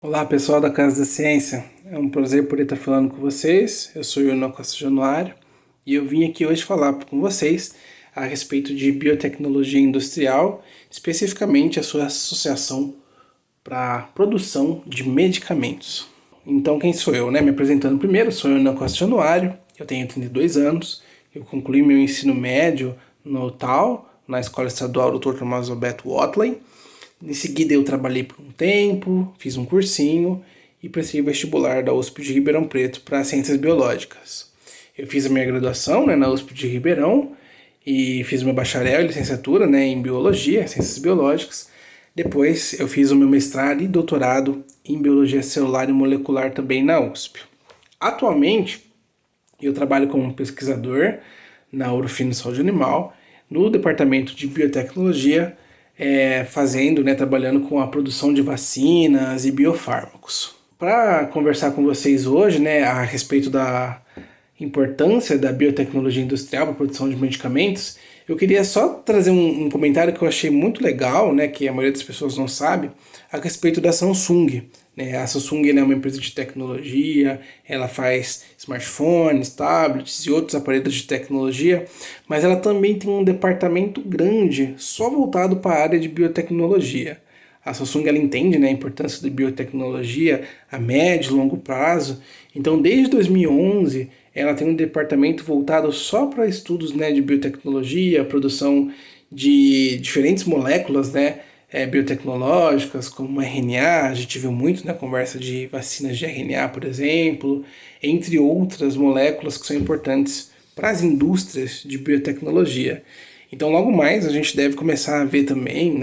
Olá pessoal da Casa da Ciência, é um prazer poder estar falando com vocês. Eu sou o Yonan Costa Januário e eu vim aqui hoje falar com vocês a respeito de biotecnologia industrial, especificamente a sua associação para a produção de medicamentos. Então quem sou eu, né? Me apresentando primeiro, sou o Yonan Costa Januário, eu tenho 32 anos, eu concluí meu ensino médio no TAL, na Escola Estadual Dr. Tomás Alberto Watley. Em seguida eu trabalhei por um tempo, fiz um cursinho e prestei o vestibular da USP de Ribeirão Preto para Ciências Biológicas. Eu fiz a minha graduação, na USP de Ribeirão e fiz meu bacharel e licenciatura, em Biologia, Ciências Biológicas. Depois eu fiz o meu mestrado e doutorado em Biologia Celular e Molecular também na USP. Atualmente eu trabalho como pesquisador na Ourofino Saúde Animal, no Departamento de Biotecnologia, trabalhando com a produção de vacinas e biofármacos. Para conversar com vocês hoje, a respeito da importância da biotecnologia industrial para a produção de medicamentos, eu queria só trazer um comentário que eu achei muito legal, que a maioria das pessoas não sabe, a respeito da Samsung. A Samsung é uma empresa de tecnologia, ela faz smartphones, tablets e outros aparelhos de tecnologia, mas ela também tem um departamento grande só voltado para a área de biotecnologia. A Samsung ela entende a importância da biotecnologia a médio e longo prazo, então desde 2011 ela tem um departamento voltado só para estudos de biotecnologia, produção de diferentes moléculas, biotecnológicas, como RNA, a gente viu muito na conversa de vacinas de RNA, por exemplo, entre outras moléculas que são importantes para as indústrias de biotecnologia. Então, logo mais, a gente deve começar a ver também,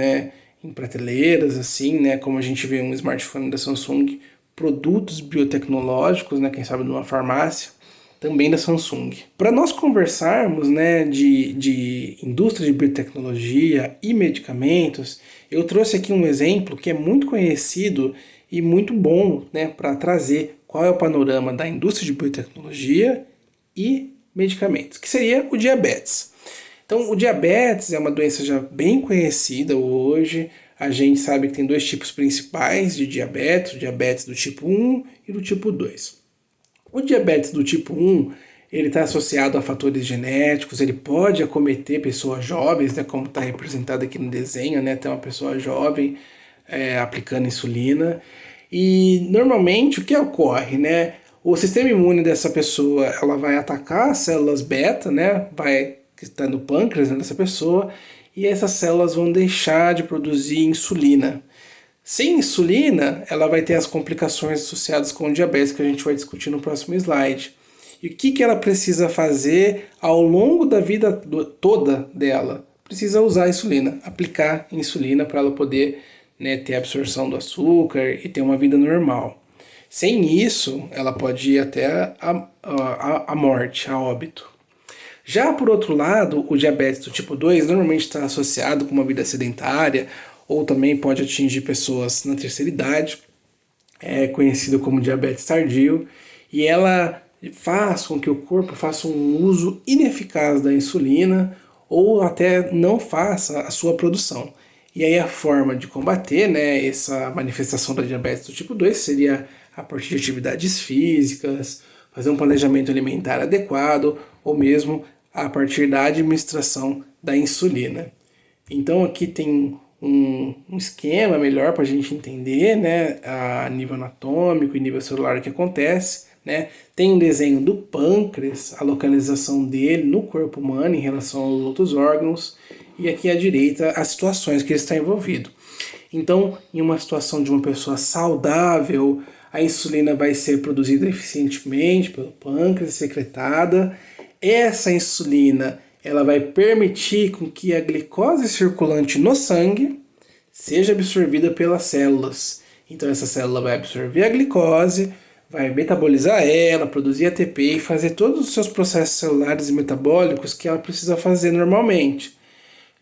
em prateleiras, assim, como a gente vê um smartphone da Samsung, produtos biotecnológicos, quem sabe numa farmácia, também da Samsung. Para nós conversarmos de indústria de biotecnologia e medicamentos, eu trouxe aqui um exemplo que é muito conhecido e muito bom para trazer qual é o panorama da indústria de biotecnologia e medicamentos, que seria o diabetes. Então, o diabetes é uma doença já bem conhecida hoje. A gente sabe que tem dois tipos principais de diabetes, o diabetes do tipo 1 e do tipo 2. O diabetes do tipo 1, ele está associado a fatores genéticos, ele pode acometer pessoas jovens, como está representado aqui no desenho, tem uma pessoa jovem aplicando insulina. E normalmente o que ocorre, o sistema imune dessa pessoa, ela vai atacar as células beta, que está no pâncreas dessa pessoa, e essas células vão deixar de produzir insulina. Sem insulina, ela vai ter as complicações associadas com o diabetes que a gente vai discutir no próximo slide. E o que ela precisa fazer ao longo da vida toda dela? Precisa usar a insulina, aplicar insulina para ela poder ter absorção do açúcar e ter uma vida normal. Sem isso, ela pode ir até a morte, a óbito. Já por outro lado, o diabetes do tipo 2 normalmente está associado com uma vida sedentária, ou também pode atingir pessoas na terceira idade, é conhecido como diabetes tardio, e ela faz com que o corpo faça um uso ineficaz da insulina ou até não faça a sua produção. E aí a forma de combater essa manifestação da diabetes do tipo 2 seria a partir de atividades físicas, fazer um planejamento alimentar adequado ou mesmo a partir da administração da insulina. Então aqui tem um esquema melhor para a gente entender a nível anatômico e nível celular o que acontece. Tem um desenho do pâncreas, a localização dele no corpo humano em relação aos outros órgãos, e aqui à direita as situações que ele está envolvido. Então, em uma situação de uma pessoa saudável, a insulina vai ser produzida eficientemente pelo pâncreas, secretada. Essa insulina ela vai permitir com que a glicose circulante no sangue seja absorvida pelas células. Então essa célula vai absorver a glicose, vai metabolizar ela, produzir ATP e fazer todos os seus processos celulares e metabólicos que ela precisa fazer normalmente.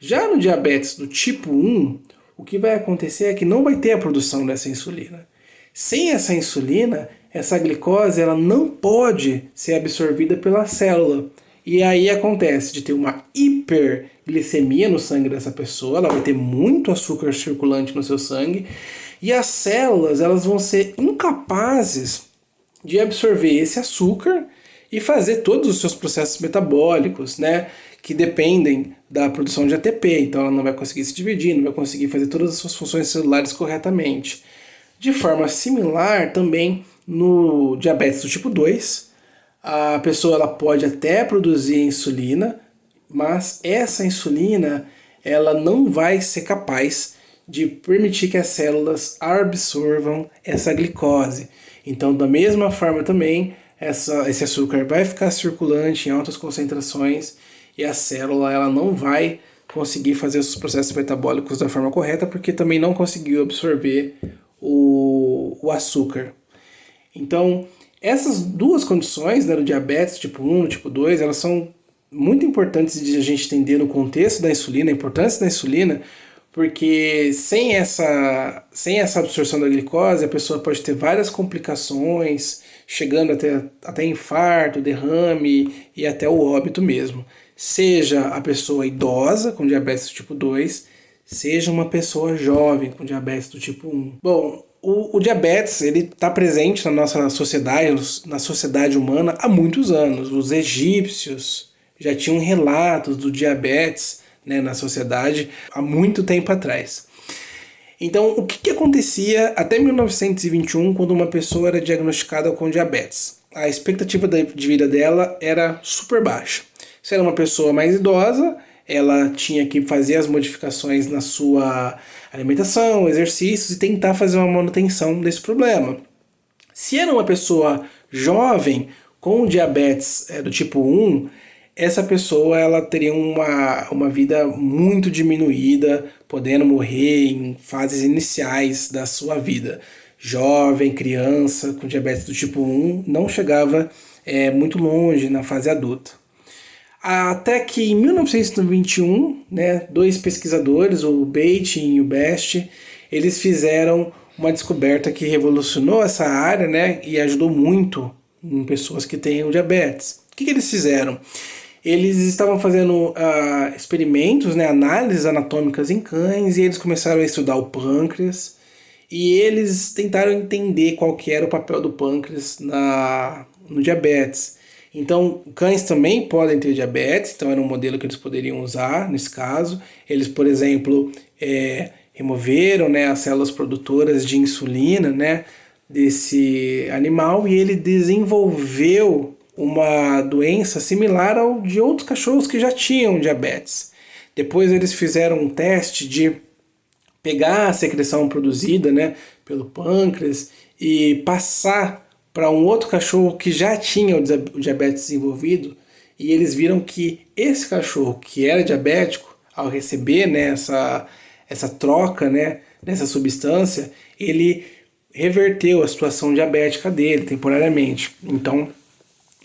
Já no diabetes do tipo 1, o que vai acontecer é que não vai ter a produção dessa insulina. Sem essa insulina, essa glicose ela não pode ser absorvida pela célula. E aí acontece de ter uma hiperglicemia no sangue dessa pessoa, ela vai ter muito açúcar circulante no seu sangue, e as células elas vão ser incapazes de absorver esse açúcar e fazer todos os seus processos metabólicos, né, que dependem da produção de ATP. Então ela não vai conseguir se dividir, não vai conseguir fazer todas as suas funções celulares corretamente. De forma similar também no diabetes do tipo 2, a pessoa ela pode até produzir insulina, mas essa insulina ela não vai ser capaz de permitir que as células absorvam essa glicose. Então, da mesma forma também, esse açúcar vai ficar circulante em altas concentrações e a célula ela não vai conseguir fazer os processos metabólicos da forma correta porque também não conseguiu absorver o açúcar. Então, essas duas condições, né, do diabetes tipo 1 e tipo 2, elas são muito importantes de a gente entender no contexto da insulina, a importância da insulina, porque sem essa absorção da glicose, a pessoa pode ter várias complicações, chegando até infarto, derrame e até o óbito mesmo. Seja a pessoa idosa com diabetes do tipo 2, seja uma pessoa jovem com diabetes do tipo 1. Bom, o diabetes ele está presente na nossa sociedade, na sociedade humana há muitos anos. Os egípcios já tinham relatos do diabetes, né, na sociedade há muito tempo atrás. Então, o que acontecia até 1921 quando uma pessoa era diagnosticada com diabetes? A expectativa de vida dela era super baixa. Se era uma pessoa mais idosa, ela tinha que fazer as modificações na sua alimentação, exercícios e tentar fazer uma manutenção desse problema. Se era uma pessoa jovem com diabetes do tipo 1, essa pessoa ela teria uma vida muito diminuída, podendo morrer em fases iniciais da sua vida. Jovem, criança com diabetes do tipo 1 não chegava muito longe na fase adulta. Até que em 1921, né, dois pesquisadores, o Beatty e o Best, eles fizeram uma descoberta que revolucionou essa área, né, e ajudou muito em pessoas que têm diabetes. O que eles fizeram? Eles estavam fazendo experimentos, né, análises anatômicas em cães, e eles começaram a estudar o pâncreas, e eles tentaram entender qual que era o papel do pâncreas no diabetes. Então, cães também podem ter diabetes, então era um modelo que eles poderiam usar nesse caso. Eles, por exemplo, removeram, né, as células produtoras de insulina, né, desse animal, e ele desenvolveu uma doença similar ao de outros cachorros que já tinham diabetes. Depois eles fizeram um teste de pegar a secreção produzida, né, pelo pâncreas e passar para um outro cachorro que já tinha o diabetes desenvolvido, e eles viram que esse cachorro que era diabético, ao receber, né, essa troca, né, dessa substância, ele reverteu a situação diabética dele temporariamente. Então,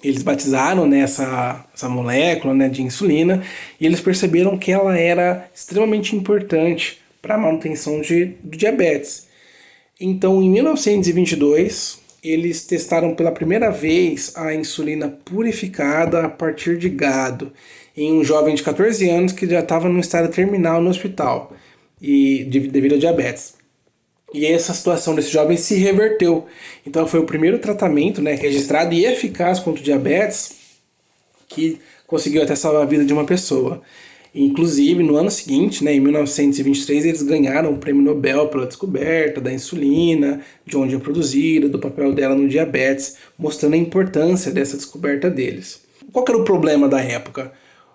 eles batizaram, né, essa molécula, né, de insulina, e eles perceberam que ela era extremamente importante para a manutenção do diabetes. Então, em 1922, eles testaram pela primeira vez a insulina purificada a partir de gado em um jovem de 14 anos que já estava no estado terminal no hospital devido ao diabetes. E essa situação desse jovem se reverteu. Então foi o primeiro tratamento, né, registrado e eficaz contra o diabetes que conseguiu até salvar a vida de uma pessoa. Inclusive, no ano seguinte, né, em 1923, eles ganharam o Prêmio Nobel pela descoberta da insulina, de onde é produzida, do papel dela no diabetes, mostrando a importância dessa descoberta deles. Qual que era o problema da época?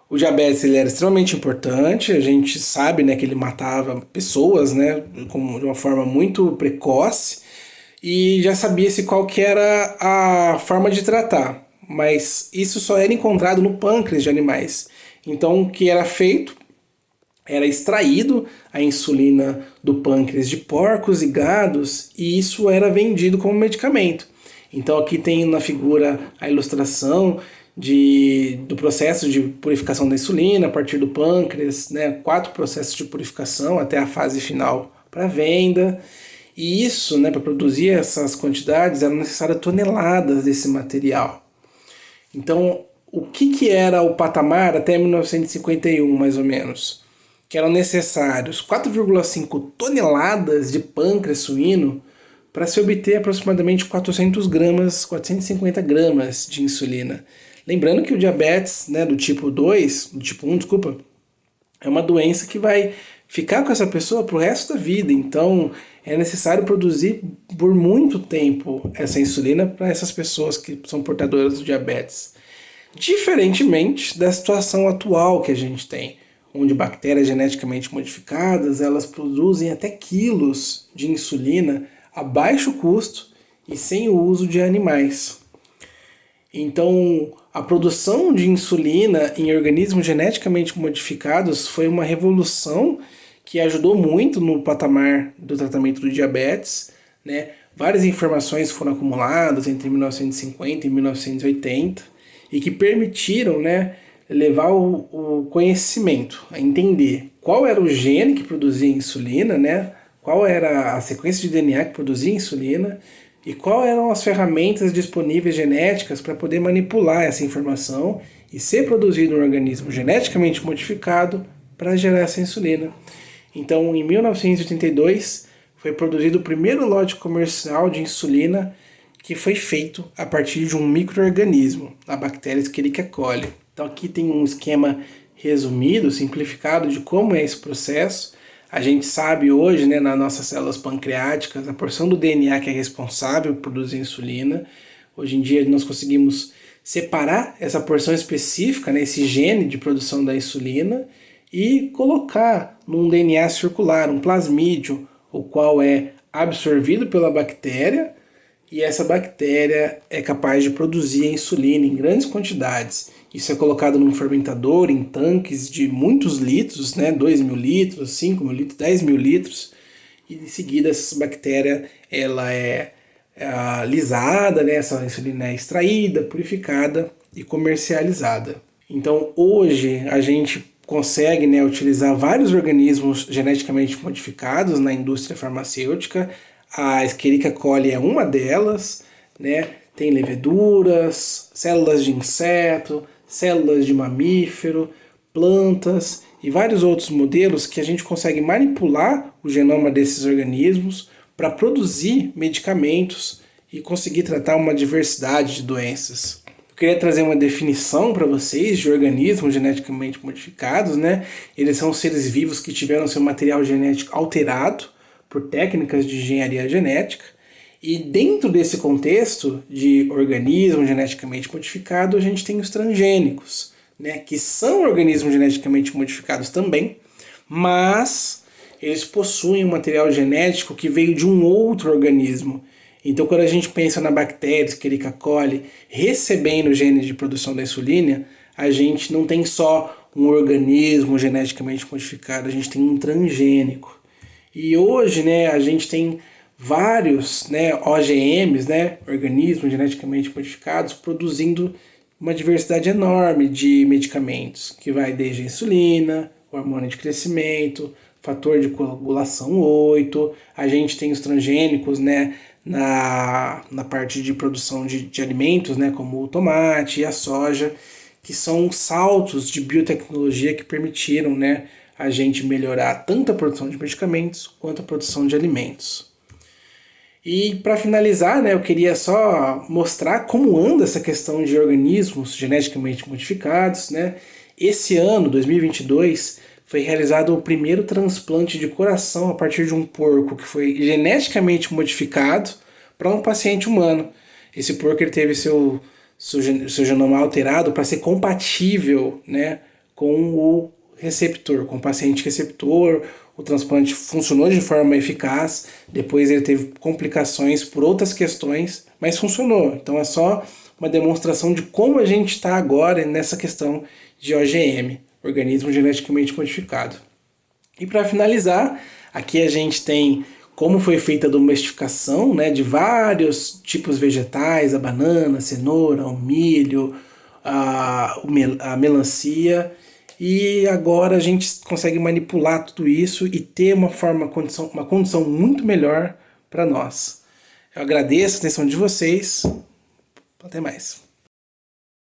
O diabetes ele era extremamente importante, a gente sabe, né, que ele matava pessoas, né, de uma forma muito precoce, e já sabia-se qual que era a forma de tratar, mas isso só era encontrado no pâncreas de animais. Então, o que era feito era extraído a insulina do pâncreas de porcos e gados, e isso era vendido como medicamento. Então, aqui tem na figura a ilustração do processo de purificação da insulina a partir do pâncreas, né? 4 processos de purificação até a fase final para venda. E isso, né, para produzir essas quantidades, eram necessárias toneladas desse material. Então, O que era o patamar até 1951, mais ou menos? Que eram necessários 4,5 toneladas de pâncreas suíno para se obter aproximadamente 450 gramas de insulina. Lembrando que o diabetes, né, do tipo 2, do tipo 1, desculpa, é uma doença que vai ficar com essa pessoa pro resto da vida. Então é necessário produzir por muito tempo essa insulina para essas pessoas que são portadoras do diabetes. Diferentemente da situação atual que a gente tem, onde bactérias geneticamente modificadas elas produzem até quilos de insulina a baixo custo e sem o uso de animais. Então, a produção de insulina em organismos geneticamente modificados foi uma revolução que ajudou muito no patamar do tratamento do diabetes, né? Várias informações foram acumuladas entre 1950 e 1980 e que permitiram, né, levar o conhecimento, a entender qual era o gene que produzia insulina, né? Qual era a sequência de DNA que produzia insulina e quais eram as ferramentas disponíveis genéticas para poder manipular essa informação e ser produzido um organismo geneticamente modificado para gerar essa insulina. Então, em 1982, foi produzido o primeiro lote comercial de insulina que foi feito a partir de um micro-organismo, a bactéria Escherichia coli. Então aqui tem um esquema resumido, simplificado de como é esse processo. A gente sabe hoje, né, nas nossas células pancreáticas, a porção do DNA que é responsável por produzir insulina. Hoje em dia nós conseguimos separar essa porção específica, né, esse gene de produção da insulina, e colocar num DNA circular, um plasmídio, o qual é absorvido pela bactéria, e essa bactéria é capaz de produzir a insulina em grandes quantidades. Isso é colocado num fermentador, em tanques de muitos litros, né, 2.000 litros, 5.000 litros, 10.000 litros, e em seguida essa bactéria ela é lisada, né, essa insulina é extraída, purificada e comercializada. Então hoje a gente consegue, né, utilizar vários organismos geneticamente modificados na indústria farmacêutica. A Escherichia coli é uma delas, né? Tem leveduras, células de inseto, células de mamífero, plantas e vários outros modelos que a gente consegue manipular o genoma desses organismos para produzir medicamentos e conseguir tratar uma diversidade de doenças. Eu queria trazer uma definição para vocês de organismos geneticamente modificados, né? Eles são seres vivos que tiveram seu material genético alterado por técnicas de engenharia genética, e dentro desse contexto de organismo geneticamente modificado, a gente tem os transgênicos, né, que são organismos geneticamente modificados também, mas eles possuem um material genético que veio de um outro organismo. Então, quando a gente pensa na bactéria Escherichia coli recebendo o gene de produção da insulina, a gente não tem só um organismo geneticamente modificado, a gente tem um transgênico. E hoje, né, a gente tem vários, né, OGMs, né, organismos geneticamente modificados, produzindo uma diversidade enorme de medicamentos, que vai desde a insulina, hormônio de crescimento, fator de coagulação 8, a gente tem os transgênicos, né, na parte de produção de alimentos, né, como o tomate e a soja, que são saltos de biotecnologia que permitiram, né, a gente melhorar tanto a produção de medicamentos quanto a produção de alimentos. E para finalizar, né, eu queria só mostrar como anda essa questão de organismos geneticamente modificados, né? Esse ano, 2022, foi realizado o primeiro transplante de coração a partir de um porco que foi geneticamente modificado para um paciente humano. Esse porco ele teve seu genoma alterado para ser compatível, né, com o receptor, com o paciente receptor. O transplante funcionou de forma eficaz, depois ele teve complicações por outras questões, mas funcionou. Então é só uma demonstração de como a gente está agora nessa questão de OGM, organismo geneticamente modificado. E para finalizar, aqui a gente tem como foi feita a domesticação, né, de vários tipos vegetais, a banana, a cenoura, o milho, a melancia. E agora a gente consegue manipular tudo isso e ter uma condição muito melhor para nós. Eu agradeço a atenção de vocês. Até mais.